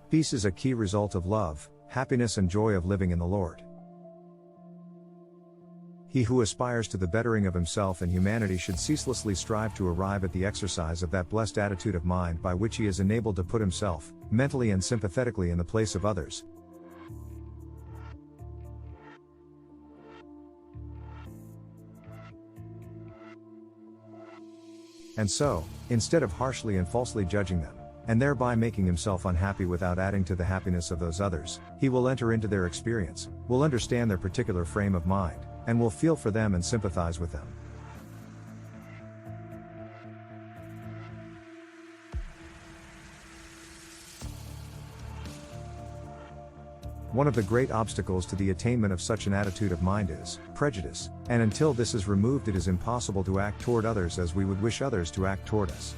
Peace is a key result of love, happiness and joy of living in the Lord. He who aspires to the bettering of himself and humanity should ceaselessly strive to arrive at the exercise of that blessed attitude of mind by which he is enabled to put himself, mentally and sympathetically, in the place of others. And so, instead of harshly and falsely judging them, and thereby making himself unhappy without adding to the happiness of those others, he will enter into their experience, will understand their particular frame of mind, and will feel for them and sympathize with them. One of the great obstacles to the attainment of such an attitude of mind is prejudice, and until this is removed, it is impossible to act toward others as we would wish others to act toward us.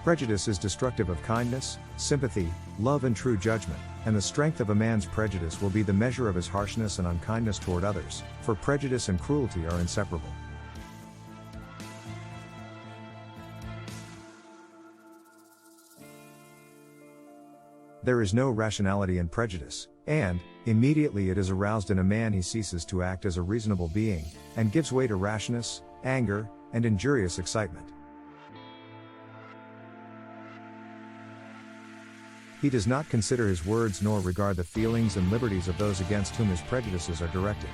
Prejudice is destructive of kindness, sympathy, love and true judgment, and the strength of a man's prejudice will be the measure of his harshness and unkindness toward others, for prejudice and cruelty are inseparable. There is no rationality in prejudice, and, immediately it is aroused in a man, he ceases to act as a reasonable being, and gives way to rashness, anger, and injurious excitement. He does not consider his words nor regard the feelings and liberties of those against whom his prejudices are directed.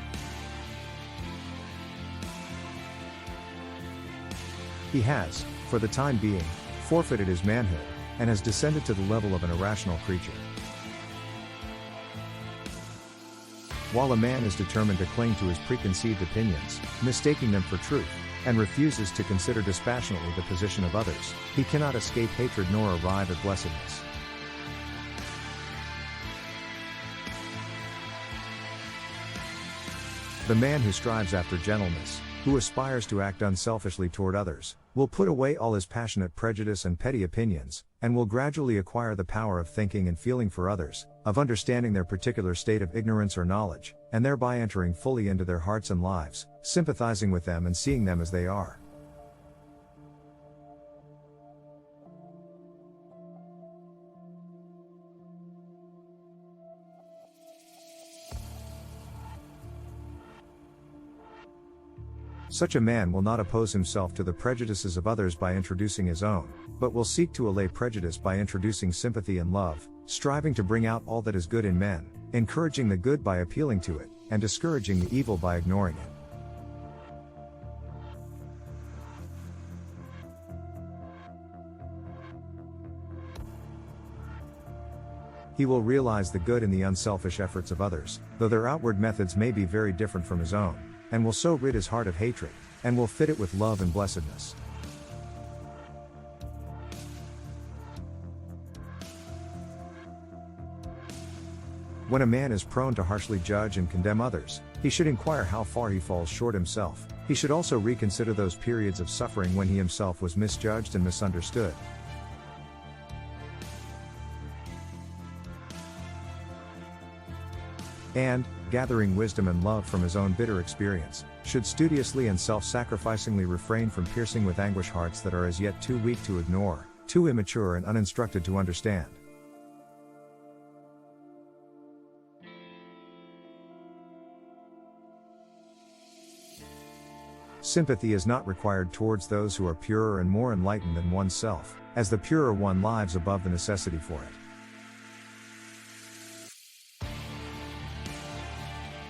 He has, for the time being, forfeited his manhood, and has descended to the level of an irrational creature. While a man is determined to cling to his preconceived opinions, mistaking them for truth, and refuses to consider dispassionately the position of others, he cannot escape hatred nor arrive at blessedness. The man who strives after gentleness, who aspires to act unselfishly toward others, will put away all his passionate prejudice and petty opinions, and will gradually acquire the power of thinking and feeling for others, of understanding their particular state of ignorance or knowledge, and thereby entering fully into their hearts and lives, sympathizing with them and seeing them as they are. Such a man will not oppose himself to the prejudices of others by introducing his own, but will seek to allay prejudice by introducing sympathy and love, striving to bring out all that is good in men, encouraging the good by appealing to it, and discouraging the evil by ignoring it. He will realize the good in the unselfish efforts of others, though their outward methods may be very different from his own, and will so rid his heart of hatred, and will fit it with love and blessedness. When a man is prone to harshly judge and condemn others, he should inquire how far he falls short himself. He should also reconsider those periods of suffering when he himself was misjudged and misunderstood. And, gathering wisdom and love from his own bitter experience, should studiously and self-sacrificingly refrain from piercing with anguish hearts that are as yet too weak to ignore, too immature and uninstructed to understand. Sympathy is not required towards those who are purer and more enlightened than oneself, as the purer one lives above the necessity for it.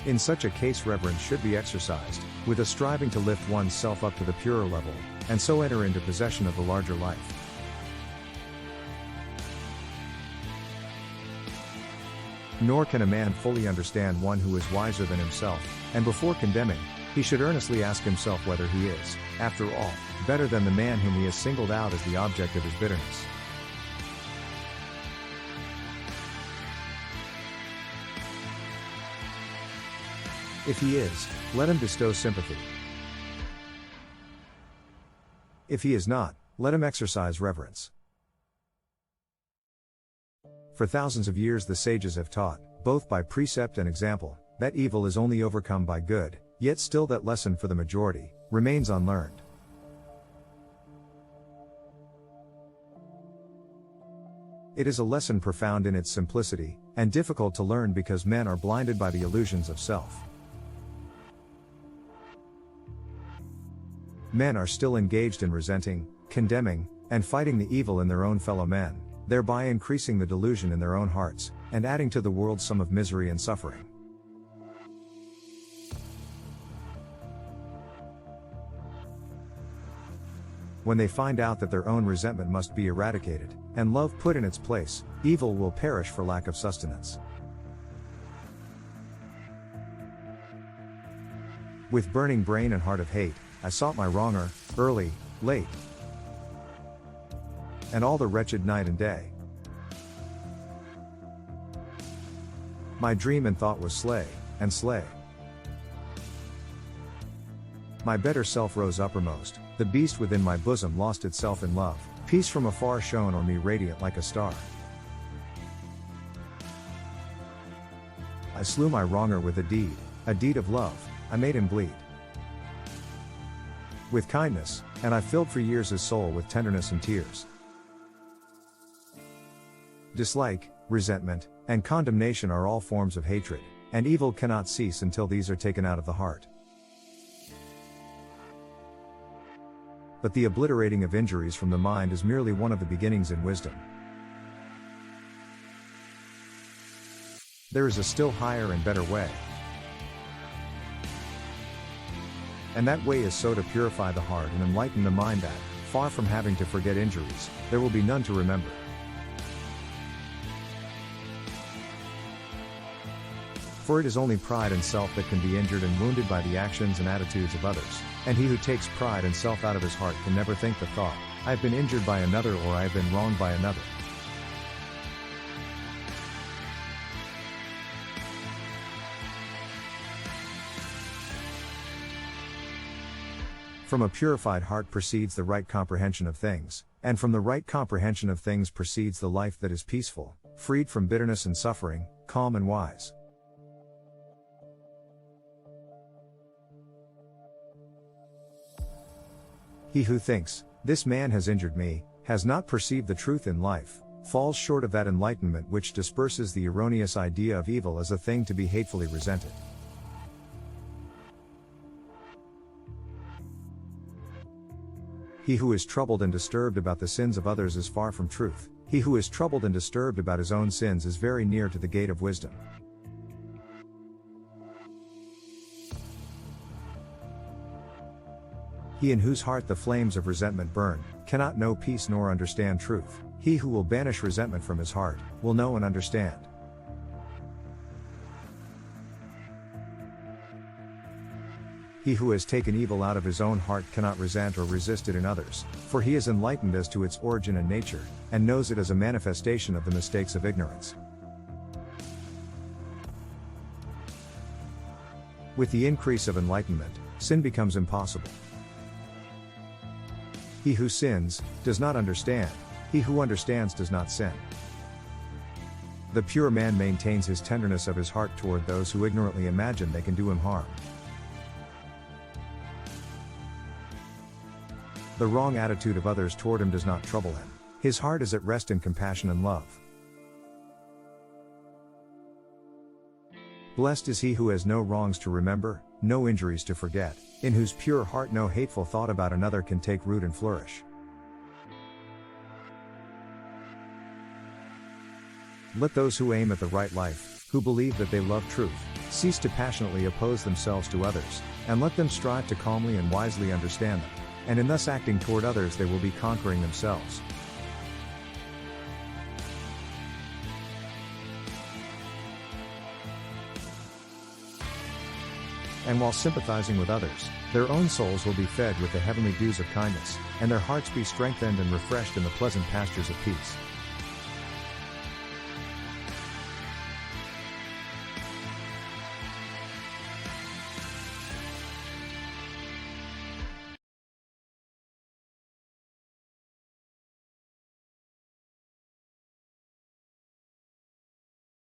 In such a case, reverence should be exercised, with a striving to lift one's self up to the purer level, and so enter into possession of the larger life. Nor can a man fully understand one who is wiser than himself, and before condemning, he should earnestly ask himself whether he is, after all, better than the man whom he has singled out as the object of his bitterness. If he is, let him bestow sympathy. If he is not, let him exercise reverence. For thousands of years the sages have taught, both by precept and example, that evil is only overcome by good, yet still that lesson for the majority remains unlearned. It is a lesson profound in its simplicity, and difficult to learn because men are blinded by the illusions of self. Men are still engaged in resenting, condemning, and fighting the evil in their own fellow men, thereby increasing the delusion in their own hearts, and adding to the world sum of misery and suffering. When they find out that their own resentment must be eradicated, and love put in its place, evil will perish for lack of sustenance. With burning brain and heart of hate, I sought my wronger, early, late, and all the wretched night and day. My dream and thought was slay, and slay. My better self rose uppermost, the beast within my bosom lost itself in love, peace from afar shone on me radiant like a star. I slew my wronger with a deed of love, I made him bleed. With kindness, and I filled for years his soul with tenderness and tears. Dislike, resentment, and condemnation are all forms of hatred, and evil cannot cease until these are taken out of the heart. But the obliterating of injuries from the mind is merely one of the beginnings in wisdom. There is a still higher and better way. And that way is so to purify the heart and enlighten the mind that, far from having to forget injuries, there will be none to remember. For it is only pride and self that can be injured and wounded by the actions and attitudes of others, and he who takes pride and self out of his heart can never think the thought, I have been injured by another or I have been wronged by another. From a purified heart proceeds the right comprehension of things, and from the right comprehension of things proceeds the life that is peaceful, freed from bitterness and suffering, calm and wise. He who thinks, this man has injured me, has not perceived the truth in life, falls short of that enlightenment which disperses the erroneous idea of evil as a thing to be hatefully resented. He who is troubled and disturbed about the sins of others is far from truth. He who is troubled and disturbed about his own sins is very near to the gate of wisdom. He in whose heart the flames of resentment burn, cannot know peace nor understand truth. He who will banish resentment from his heart, will know and understand. He who has taken evil out of his own heart cannot resent or resist it in others, for he is enlightened as to its origin and nature, and knows it as a manifestation of the mistakes of ignorance. With the increase of enlightenment, sin becomes impossible. He who sins, does not understand. He who understands does not sin. The pure man maintains his tenderness of his heart toward those who ignorantly imagine they can do him harm. The wrong attitude of others toward him does not trouble him. His heart is at rest in compassion and love. Blessed is he who has no wrongs to remember, no injuries to forget, in whose pure heart no hateful thought about another can take root and flourish. Let those who aim at the right life, who believe that they love truth, cease to passionately oppose themselves to others, and let them strive to calmly and wisely understand them, and in thus acting toward others they will be conquering themselves. And while sympathizing with others, their own souls will be fed with the heavenly dews of kindness, and their hearts be strengthened and refreshed in the pleasant pastures of peace.